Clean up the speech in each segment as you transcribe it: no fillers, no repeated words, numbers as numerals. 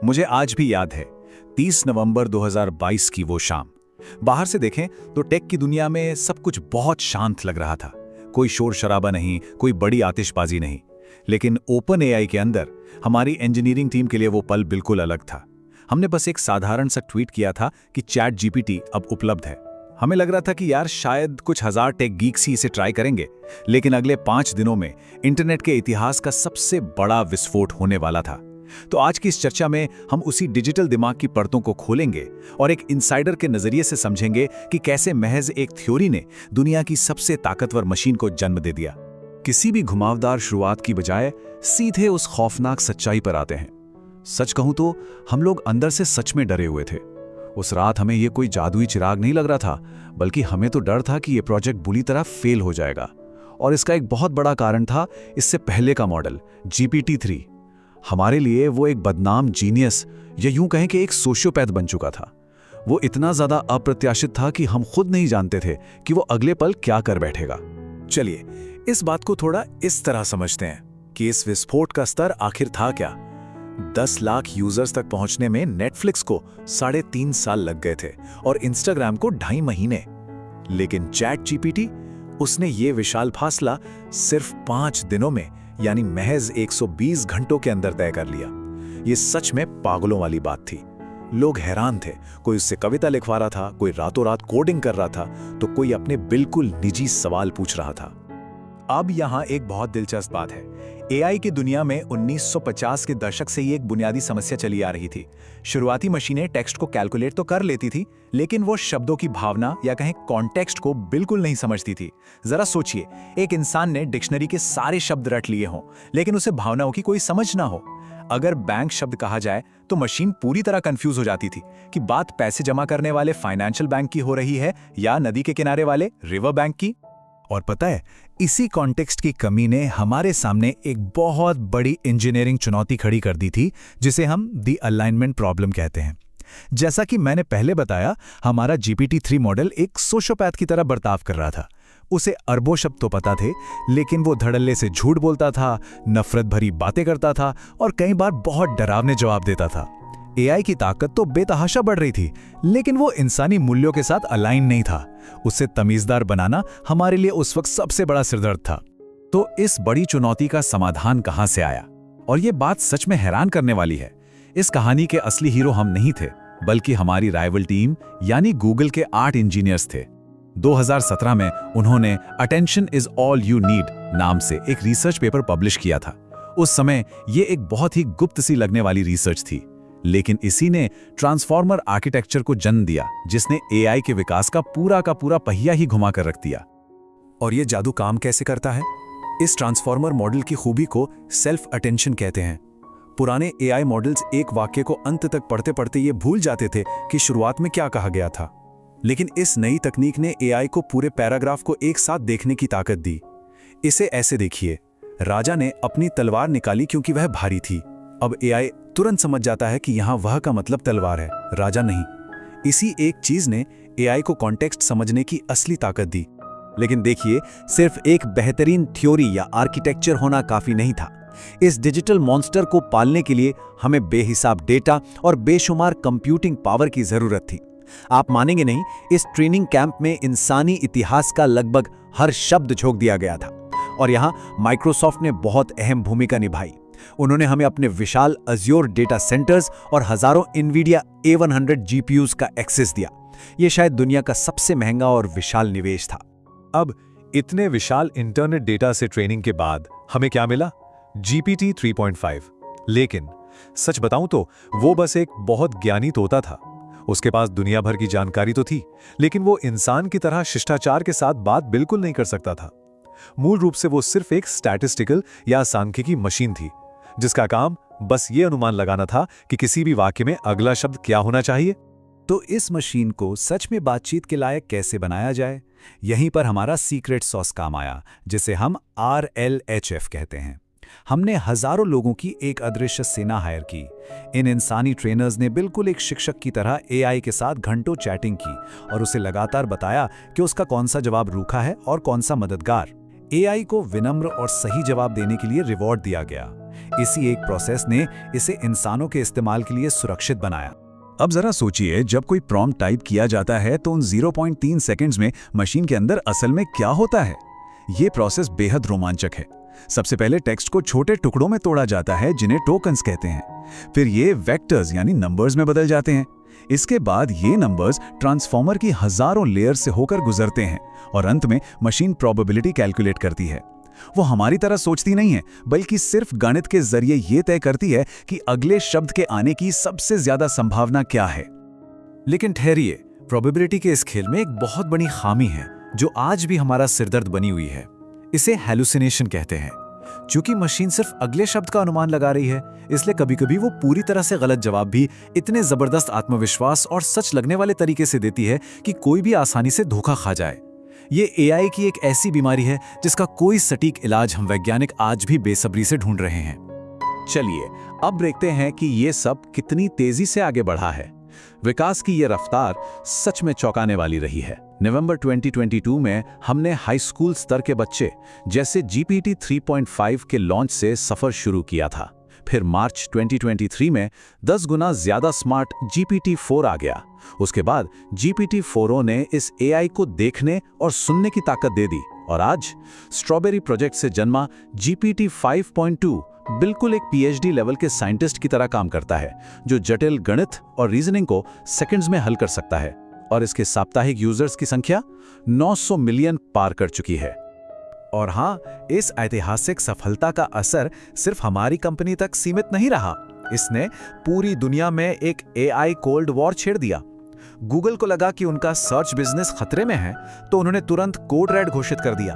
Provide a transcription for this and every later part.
मुझे आज भी याद है 30 नवंबर 2022 की वो शाम। बाहर से देखें तो टेक की दुनिया में सब कुछ बहुत शांत लग रहा था। कोई शोर शराबा नहीं, कोई बड़ी आतिशबाजी नहीं। लेकिन ओपन एआई के अंदर हमारी इंजीनियरिंग टीम के लिए वो पल बिल्कुल अलग था। हमने बस एक साधारण सा ट्वीट किया था कि चैट जीपीटी अब उपलब्ध है। हमें लग रहा था कि यार शायद कुछ हजार टेक गीक्स ही इसे ट्राई करेंगे, लेकिन अगले 5 दिनों में इंटरनेट के इतिहास का सबसे बड़ा विस्फोट होने वाला था। तो आज की इस चर्चा में हम उसी डिजिटल दिमाग की परतों को खोलेंगे और एक इनसाइडर के नजरिए से समझेंगे कि कैसे महज एक थ्योरी ने दुनिया की सबसे ताकतवर मशीन को जन्म दे दिया। किसी भी घुमावदार शुरुआत की बजाय सीधे उस खौफनाक सच्चाई पर आते हैं। सच कहूं तो हम लोग अंदर से सच में डरे हुए थे। उस रात हमें यह कोई जादुई चिराग नहीं लग रहा था, बल्कि हमें तो डर था कि यह प्रोजेक्ट बुरी तरह फेल हो जाएगा। और इसका एक बहुत बड़ा कारण था इससे पहले का मॉडल GPT-3। हमारे लिए वो एक बदनाम जीनियस, या यूं कहें कि एक सोशियोपैथ बन चुका था। वो इतना ज्यादा अप्रत्याशित था कि हम खुद नहीं जानते थे कि वो अगले पल क्या कर बैठेगा। चलिए इस बात को थोड़ा इस तरह समझते हैं कि इस विस्फोट का स्तर आखिर था क्या। 10 लाख यूजर्स तक पहुंचने में नेटफ्लिक्स को 3.5 साल लग गए थे और इंस्टाग्राम को 2.5 महीने। लेकिन चैट जीपीटी, उसने ये विशाल फासला सिर्फ 5 दिनों में, यानी महज 120 घंटों के अंदर तय कर लिया। ये सच में पागलों वाली बात थी। लोग हैरान थे। कोई उससे कविता लिखवा रहा था, कोई रातों रात कोडिंग कर रहा था, तो कोई अपने बिल्कुल निजी सवाल पूछ रहा था। अब यहाँ एक बहुत दिलचस्प बात है। एआई की दुनिया में 1950 के दशक से ही एक बुनियादी समस्या चली आ रही थी। शुरुआती मशीनें टेक्स्ट को कैलकुलेट तो कर लेती थी, लेकिन वो शब्दों की भावना या कहें कॉन्टेक्स्ट को बिल्कुल नहीं समझती थी। जरा सोचिए, एक इंसान ने डिक्शनरी के सारे शब्द रट लिए हों, लेकिन उसे भावनाओं की कोई समझ ना हो। अगर बैंक शब्द कहा जाए तो मशीन पूरी तरह कंफ्यूज हो जाती थी कि बात पैसे जमा करने वाले फाइनेंशियल बैंक की हो रही है या नदी के किनारे वाले रिवर बैंक की। और पता है, इसी कॉन्टेक्स्ट की कमी ने हमारे सामने एक बहुत बड़ी इंजीनियरिंग चुनौती खड़ी कर दी थी, जिसे हम दी अलाइनमेंट प्रॉब्लम कहते हैं। जैसा कि मैंने पहले बताया, हमारा GPT-3 मॉडल एक सोशियोपैथ की तरह बर्ताव कर रहा था। उसे अरबों शब्द तो पता थे, लेकिन वो धड़ल्ले से झूठ बोलता था, नफरत भरी बातें करता था और कई बार बहुत डरावने जवाब देता था। एआई की ताकत तो बेतहाशा बढ़ रही थी, लेकिन वो इंसानी मूल्यों के साथ अलाइन नहीं था। उसे तमीजदार बनाना हमारे लिए उस वक्त सबसे बड़ा सिरदर्द था। तो इस बड़ी चुनौती का समाधान कहां से आया? और ये बात सच में हैरान करने वाली है। इस कहानी के असली हीरो हम नहीं थे, बल्कि हमारी राइवल टीम यानी गूगल के 8 इंजीनियर्स थे। 2017 में उन्होंने attention is all you need नाम से एक रिसर्च पेपर पब्लिश किया था। उस समय ये एक बहुत ही गुप्त सी लगने वाली रिसर्च थी, लेकिन इसी ने ट्रांसफॉर्मर आर्किटेक्चर को जन्म दिया, जिसने एआई के विकास का पूरा पहिया ही घुमा कर रख दिया। और ये जादू काम कैसे करता है? इस ट्रांसफॉर्मर मॉडल की खूबी को सेल्फ अटेंशन कहते हैं। पुराने एआई मॉडल्स एक वाक्य को अंत तक पढ़ते पढ़ते ये भूल जाते थे कि शुरुआत में क्या कहा गया था। लेकिन इस नई तकनीक ने एआई को पूरे पैराग्राफ को एक साथ देखने की ताकत दी। इसे ऐसे देखिए, राजा ने अपनी तलवार निकाली क्योंकि वह भारी थी। अब एआई तुरंत समझ जाता है कि यहां वह का मतलब तलवार है, राजा नहीं। इसी एक चीज ने एआई को कॉन्टेक्स्ट समझने की असली ताकत दी। लेकिन देखिए, सिर्फ एक बेहतरीन थ्योरी या आर्किटेक्चर होना काफी नहीं था। इस डिजिटल मॉन्स्टर को पालने के लिए हमें बेहिसाब डेटा और बेशुमार कंप्यूटिंग पावर की जरूरत थी। आप मानेंगे नहीं, इस ट्रेनिंग कैंप में इंसानी इतिहास का लगभग हर शब्द झोंक दिया गया था। और यहां माइक्रोसॉफ्ट ने बहुत अहम भूमिका निभाई। उन्होंने हमें अपने विशाल अज्योर डेटा सेंटर्स और हजारों इनवीडिया A100 GPUs का एक्सेस दिया। यह शायद दुनिया का सबसे महंगा और विशाल निवेश था। अब इतने विशाल इंटरनेट डेटा से ट्रेनिंग के बाद हमें क्या मिला? GPT 3.5। लेकिन सच बताऊं तो वो बस एक बहुत ज्ञानी तोता था। उसके पास दुनिया भर की जानकारी तो थी, लेकिन वो इंसान की तरह शिष्टाचार के साथ बात बिल्कुल नहीं कर सकता था। मूल रूप से वो सिर्फ एक स्टैटिस्टिकल या सांख्यिकी मशीन थी, जिसका काम बस ये अनुमान लगाना था कि किसी भी वाक्य में अगला शब्द क्या होना चाहिए। तो इस मशीन को सच में बातचीत के लायक कैसे बनाया जाए? यहीं पर हमारा सीक्रेट सॉस काम आया, जिसे हम RLHF कहते हैं। हमने हजारों लोगों की एक अदृश्य सेना हायर की। इन इंसानी ट्रेनर्स ने बिल्कुल एक शिक्षक की तरह एआई के साथ घंटों चैटिंग की और उसे लगातार बताया कि उसका कौन सा जवाब रूखा है और कौन सा मददगार। एआई को विनम्र और सही जवाब देने के लिए रिवॉर्ड दिया गया। इसी एक प्रोसेस ने इसे इंसानों के इस्तेमाल के लिए सुरक्षित बनाया। अब जरा सोचिए, जब कोई प्रॉम्प्ट टाइप किया जाता है तो उन 0.3 सेकंड्स में मशीन के अंदर असल में क्या होता है। ये प्रोसेस बेहद रोमांचक है। सबसे पहले टेक्स्ट को छोटे टुकड़ों में तोड़ा जाता है जिन्हें टोकन्स कहते हैं। फिर ये वेक्टर्स यानी नंबर्स में बदल जाते हैं। इसके बाद ये नंबर्स ट्रांसफॉर्मर की हजारों लेयर से होकर गुजरते हैं और अंत में मशीन प्रोबेबिलिटी कैलकुलेट करती है। वो हमारी तरह सोचती नहीं है, बल्कि सिर्फ गणित के जरिए ये तय करती है कि अगले शब्द के आने की सबसे ज्यादा संभावना क्या है। लेकिन ठहरिए, प्रोबेबिलिटी के इस खेल में एक बहुत बड़ी खामी है जो आज भी हमारा सिरदर्द बनी हुई है। इसे हैलुसिनेशन कहते हैं। चूंकि मशीन सिर्फ अगले शब्द का अनुमान लगा रही है, इसलिए कभी-कभी वो पूरी तरह से गलत जवाब भी इतने जबरदस्त आत्मविश्वास और सच लगने वाले तरीके से देती है कि कोई भी आसानी से धोखा खा जाए। ये एआई की एक ऐसी बीमारी है जिसका कोई सटीक इलाज हम वैज्ञानिक आज भी बेसब्री से ढूंढ रहे हैं। चलिए अब देखते हैं कि ये सब कितनी तेजी से आगे बढ़ा है। विकास की ये रफ्तार सच में चौंकाने वाली रही है। नवंबर 2022 में हमने हाई स्कूल स्तर के बच्चे जैसे GPT 3.5 के लॉन्च से सफर शुरू किया था। फिर मार्च 2023 में 10 गुना ज्यादा स्मार्ट GPT 4 आ गया। उसके बाद GPT 4o ने इस AI को देखने और सुनने की ताकत दे दी और आज स्ट्रॉबेरी प्रोजेक्ट से जन्मा GPT 5.2 बिल्कुल एक PhD लेवल के साइंटिस्ट की तरह काम करता है, जो जटिल गणित और रीजनिंग को सेकंड्स में हल कर सकता है। और इसके साप्ताहिक यूजर्स की संख्या 900 मिलियन पार कर चुकी है। और हाँ, इस ऐतिहासिक सफलता का असर सिर्फ हमारी कंपनी तक सीमित नहीं रहा। इसने पूरी दुनिया में एक AI कोल्ड वॉर छेड़ दिया। गूगल को लगा कि उनका सर्च बिजनेस खतरे में है, तो उन्होंने तुरंत कोड रेड घोषित कर दिया।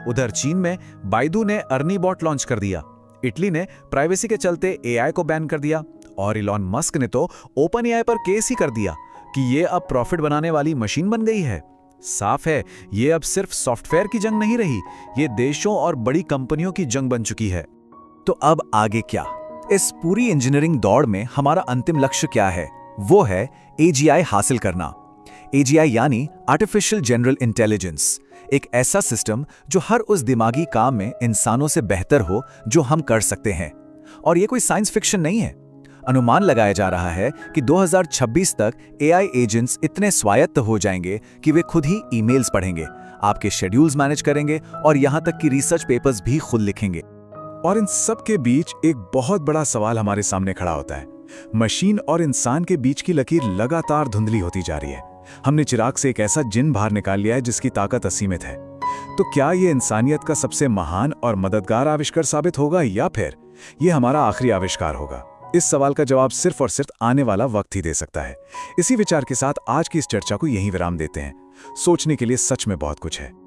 उधर चीन में बाइडू ने अर्नी बॉट लॉन्च कर दिया। इटली ने प्राइवेसी के चलते AI को बैन कर दिया और इलॉन मस्क ने तो ओपन AI पर केस ही कर दिया कि ये अब प्रॉफिट बनाने वाली मशीन बन गई है। साफ है, ये अब सिर्फ सॉफ्टवेयर की जंग नहीं रही, ये देशों और बड़ी कंपनियों की जंग बन चुकी है। तो अब आगे क्या? इस पूरी इंजीनियरिंग दौड़ में हमारा अंतिम लक्ष्य क्या है? वो है AGI हासिल करना। AGI यानी आर्टिफिशियल जनरल इंटेलिजेंस, एक ऐसा सिस्टम जो हर उस दिमागी काम में इंसानों से बेहतर हो जो हम कर सकते हैं। और ये कोई साइंस फिक्शन नहीं है। अनुमान लगाया जा रहा है कि 2026 तक AI एजेंट्स इतने स्वायत्त हो जाएंगे कि वे खुद ही ईमेल्स पढ़ेंगे, आपके शेड्यूल्स मैनेज करेंगे और यहां तक कि रिसर्च पेपर्स भी खुद लिखेंगे। और इन सब के बीच एक बहुत बड़ा सवाल हमारे सामने खड़ा होता है। मशीन और इंसान के बीच की लकीर लगातार धुंधली होती जा रही है। हमने चिराग से एक ऐसा जिन बाहर निकाल लिया है जिसकी ताकत असीमित है। तो क्या ये इंसानियत का सबसे महान और मददगार आविष्कार साबित होगा या फिर ये हमारा आखिरी आविष्कार होगा? इस सवाल का जवाब सिर्फ और सिर्फ आने वाला वक्त ही दे सकता है। इसी विचार के साथ आज की इस चर्चा को यहीं विराम देते हैं। सोचने के लिए सच में बहुत कुछ है।